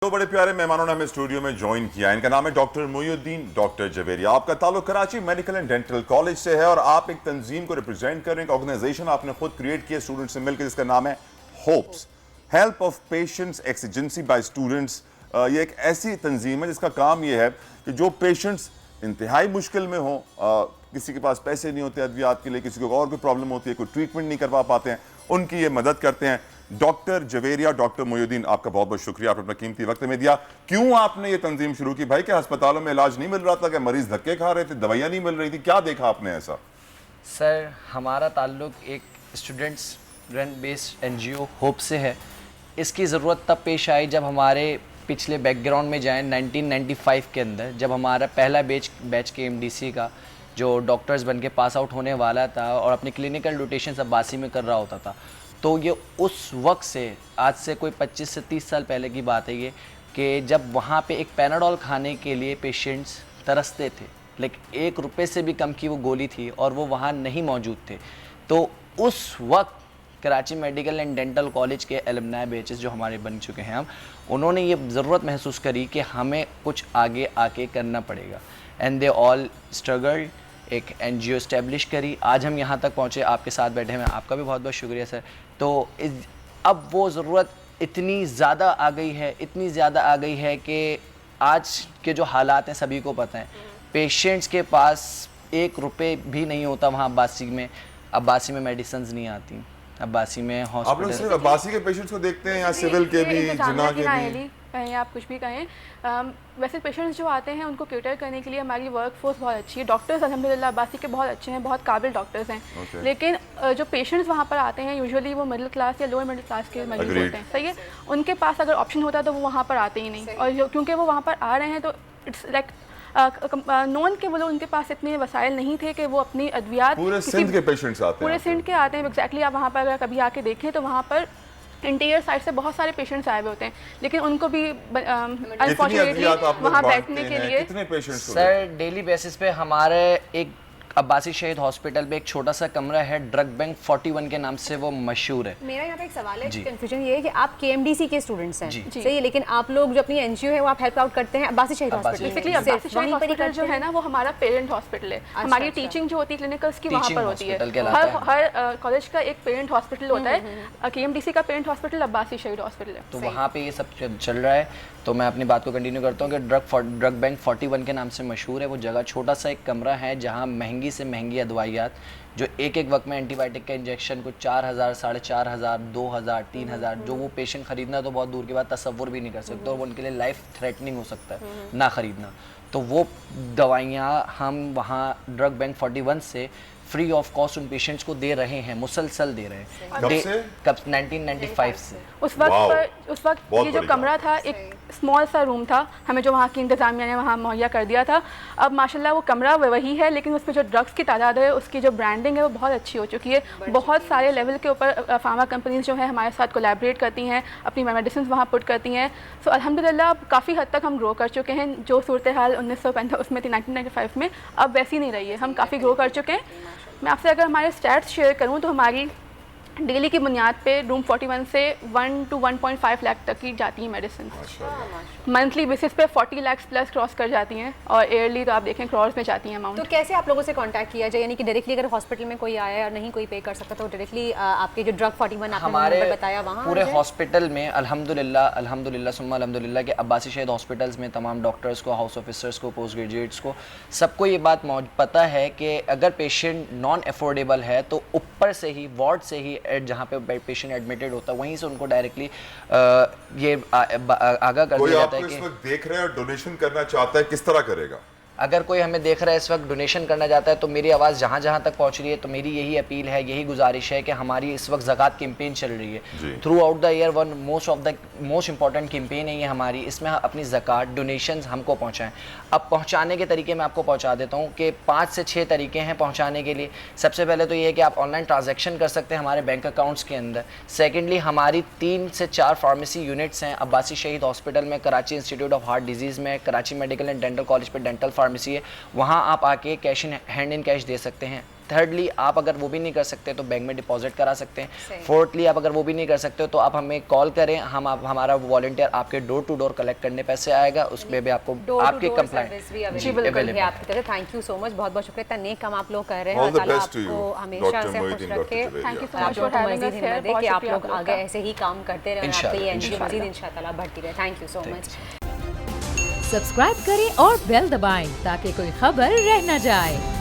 दो बड़े प्यारे मेहमानों ने हमें स्टूडियो में ज्वाइन किया। इनका नाम है डॉक्टर मोइनुद्दीन डॉक्टर जवेरिया। आपका ताल्लुक Karachi medical and dental college से है और आप एक तंजीम को रिप्रेजेंट कर रहे हैं, एक ऑर्गेनाइजेशन आपने खुद क्रिएट किया स्टूडेंट्स से मिलकर, जिसका नाम है hopes, help of patients exigency by students. ये एक ऐसी तंजीम है जिसका काम यह है कि जो पेशेंट्स इंतहाई मुश्किल में हों, किसी के पास पैसे नहीं होते अद्वियात के लिए, किसी को और कोई प्रॉब्लम होती है, कोई ट्रीटमेंट नहीं करवा पाते हैं, उनकी ये मदद करते हैं। डॉक्टर जवेरिया, डॉक्टर मोइनुद्दीन, आपका बहुत बहुत शुक्रिया, आपने अपना कीमती वक्त में दिया। क्यों आपने ये तंजीम शुरू की भाई? क्या अस्पतालों में इलाज नहीं मिल रहा था? क्या मरीज धक्के खा रहे थे, दवाइयाँ नहीं मिल रही थी? क्या देखा आपने ऐसा? सर, हमारा ताल्लुक एक students run based NGO hope से है। इसकी ज़रूरत तब पेश आई जब हमारे पिछले बैकग्राउंड में जाएं 1995 के अंदर, जब हमारा पहला बैच के एमडीसी का जो डॉक्टर्स बन के पास आउट होने वाला था और अपनी क्लिनिकल रोटेशन अब्बासी में कर रहा होता था। तो ये उस वक्त से, आज से कोई 25 से 30 साल पहले की बात है ये, कि जब वहाँ पे एक पैनाडोल खाने के लिए पेशेंट्स तरसते थे, लेकिन 1 रुपये से भी कम की वो गोली थी और वो वहाँ नहीं मौजूद थे। तो उस वक्त Karachi medical and dental college के एलुमनाई बैचेस जो हमारे बन चुके हैं, हम उन्होंने ये ज़रूरत महसूस करी कि हमें कुछ आगे आके करना पड़ेगा। एंड दे ऑल स्ट्रगल, एक एनजीओ इस्टेब्लिश करी, आज हम यहाँ तक पहुँचे, आपके साथ बैठे हैं। आपका भी बहुत बहुत शुक्रिया सर। तो अब वो ज़रूरत इतनी ज़्यादा आ गई है, इतनी ज़्यादा आ गई है कि आज के जो हालात हैं सभी को पता है। पेशेंट्स के पास 1 रुपये भी नहीं होता वहाँ अब्बासी में मेडिसिन्स नहीं आती। अब्बासी में हॉस्पिटल, आप लोग सिर्फ अब्बासी के पेशेंट्स को देखते हैं या सिविल के भी, जिना के भी? कहें आप कुछ भी कहें, वैसे पेशेंट्स जो आते हैं उनको केटर करने के लिए हमारी वर्क फोर्स बहुत अच्छी है। डॉक्टर्स अल्हम्दुलिल्लाह अब्बासी के बहुत अच्छे हैं, बहुत काबिल डॉक्टर्स हैं। लेकिन जो पेशेंट्स वहाँ पर आते हैं यूजुअली वो मिडिल क्लास या लोअर मिडिल क्लास के मरीज होते हैं, सही है। उनके पास अगर ऑप्शन होता तो वो वहाँ पर आते ही नहीं, और क्योंकि वो वहाँ पर आ रहे हैं तो इट्स लाइक नॉन के वो लोग, उनके पास इतने वसाइल नहीं थे कि वो अपनी अद्वियात, पूरे सिंध के पेशेंट्स आते हैं, पूरे सिंध के आते हैं एग्जैक्टली। आप वहाँ पर अगर कभी आके देखें तो वहाँ पर इंटीरियर साइड से बहुत सारे पेशेंट्स आए हुए होते हैं, लेकिन उनको भी अनफॉर्चुनेटली वहाँ बैठने के लिए कितने पेशेंट्स को? सर, डेली बेसिस पे हमारे एक अब्बासी शहीद हॉस्पिटल में एक छोटा सा कमरा है, ड्रग बैंक 41 के नाम से वो मशहूर है। मेरा यहाँ पे एक सवाल है, कंफ्यूजन ये है कि आप केएमडीसी के स्टूडेंट्स हैं, सही है, लेकिन आप लोग जो अपनी एनजीओ है वो आप हेल्प आउट करते हैं Abbasi Shaheed hospital. Basically Abbasi Shaheed hospital जो है ना वो हमारा पेरेंट हॉस्पिटल है। हमारी टीचिंग जो होती है क्लिनिकल्स की वहाँ पर होती है। हर कॉलेज का एक पेरेंट हॉस्पिटल होता है। केएमडीसी का parent hospital Abbasi Shaheed hospital है। तो वहाँ पे ये सब चल रहा है। तो मैं अपनी बात को कंटिन्यू करता हूँ कि ड्रग बैंक 41 के नाम से मशहूर है वो जगह। छोटा सा एक कमरा है जहाँ महंगी से महंगी अदवाइयात, जो एक वक्त में एंटीबायोटिक का इंजेक्शन को 4000, 4500, 2000, 3000, जो वो पेशेंट खरीदना तो बहुत दूर की बात, तसव्वुर भी नहीं कर सकते, और वो उनके लिए लाइफ थ्रेटनिंग हो सकता है ना खरीदना। तो वो दवाइयाँ हम वहाँ ड्रग बैंक 41 से फ्री ऑफ कॉस्ट उन पेशेंट्स को दे रहे हैं, मुसलसल दे रहे हैं। कब से? कब? 1995 से। उस वक्त ये जो कमरा था एक स्मॉल सा रूम था, हमें जो वहाँ की इंतज़ामिया ने वहाँ मुहैया कर दिया था। अब माशाल्लाह वो कमरा वही है, लेकिन उसमें जो ड्रग्स की तादाद है, उसकी जो ब्रांडिंग है वो बहुत अच्छी हो चुकी है। बहुत सारे लेवल के ऊपर फार्मा कंपनीज जो है हमारे साथ कोलैबोरेट करती हैं, अपनी मेडिसिन वहाँ पुट करती हैं। सो अल्हम्दुलिल्लाह काफ़ी हद तक हम ग्रो कर चुके हैं। जो सूरत हाल 1995 उसमें थी 1995 में, अब वैसी नहीं रही है। हम काफ़ी ग्रो कर चुके हैं। मैं आपसे अगर हमारे स्टैट्स शेयर करूं तो हमारी डेली की बुनियाद पे रूम 41 से 1 to 1.5 लाख तक की जाती हैं मेडिसिन। मंथली बेसिस पे 40 लाख प्लस क्रॉस कर जाती हैं, और ईयरली तो आप देखें क्रॉर्स में जाती हैं अमाउंट। तो कैसे आप लोगों से कांटेक्ट किया जाए, यानी कि डायरेक्टली अगर हॉस्पिटल में कोई आया और नहीं कोई पे कर सकता तो डायरेक्टली आपके जो ड्रग 41 आपने नंबर बताया वहाँ पूरे हॉस्पिटल में अल्हम्दुलिल्लाह सुम्मा अल्हम्दुलिल्लाह के अब्बासी शहीद हॉस्पिटल्स में तमाम डॉक्टर्स को, हाउस ऑफिसर्स को, पोस्ट ग्रेजुएट्स को, सबको ये बात पता है कि अगर पेशेंट नॉन अफोर्डेबल है तो ऊपर से ही, वार्ड से ही, जहाँ पे पेशेंट एडमिटेड होता है वहीं से उनको डायरेक्टली ये आगाह कर दिया जाता है कि इस वक्त देख रहे हैं और डोनेशन करना चाहता है, किस तरह करेगा? अगर कोई हमें देख रहा है इस वक्त डोनेशन करना चाहता है तो मेरी आवाज़ जहाँ जहाँ तक पहुँच रही है, तो मेरी यही अपील है, यही गुजारिश है कि हमारी इस वक्त ज़कात कैंपेन चल रही है through out the year. One most important campaign है ये हमारी। इसमें अपनी ज़कात डोनेशंस हमको पहुँचाएं। अब पहुँचाने के तरीके मैं आपको पहुँचा देता हूँ कि 5 से 6 तरीके हैं पहुँचाने के लिए। सबसे पहले तो ये है कि आप ऑनलाइन ट्रांजेक्शन कर सकते हैं हमारे बैंक अकाउंट्स के अंदर। सेकेंडली, हमारी 3 से 4 फार्मेसी यूनिट्स हैं अब्बासी शहीद हॉस्पिटल में, Karachi institute of heart disease में, Karachi medical and dental college पर डेंटल फार्मेसी है, वहाँ आप आके cash in hand in cash दे सकते हैं। थर्डली आप अगर वो भी नहीं कर सकते तो बैंक में डिपॉजिट करा सकते हैं। सही। फोर्थली आप अगर वो भी नहीं कर सकते तो आप हमें कॉल करें, हमारा वॉलंटियर आपके डोर टू डोर कलेक्ट करने पैसे आएगा, उसमें भी आपको डोर आपके टू डोर कंप्लाइंट सर्विस भी अवेलेबल है आपकी तरफ। थैंक यू सो मच, बहुत बहुत शुक्रिया। इतने काम आप लोग कर रहे हैं, All the Allah best to you, आपको हमेशा Dr. से खुश Mohyuddin, रखे। Dr. थैंक यू सो आप मच लोगों फॉर को हैविंग मजीद अस हिम्मत हियर। दे बहुत कि आप शुक्रिया लोग आप लोग आगे का। ऐसे ही काम करते रहें और आपकी इंशाल्लाह, ये एनजीओ मजीद इंशाल्लाह बढ़ती रहे। Thank you so much. Subscribe करें और बेल दबाएं ताकि कोई खबर रह न जाए।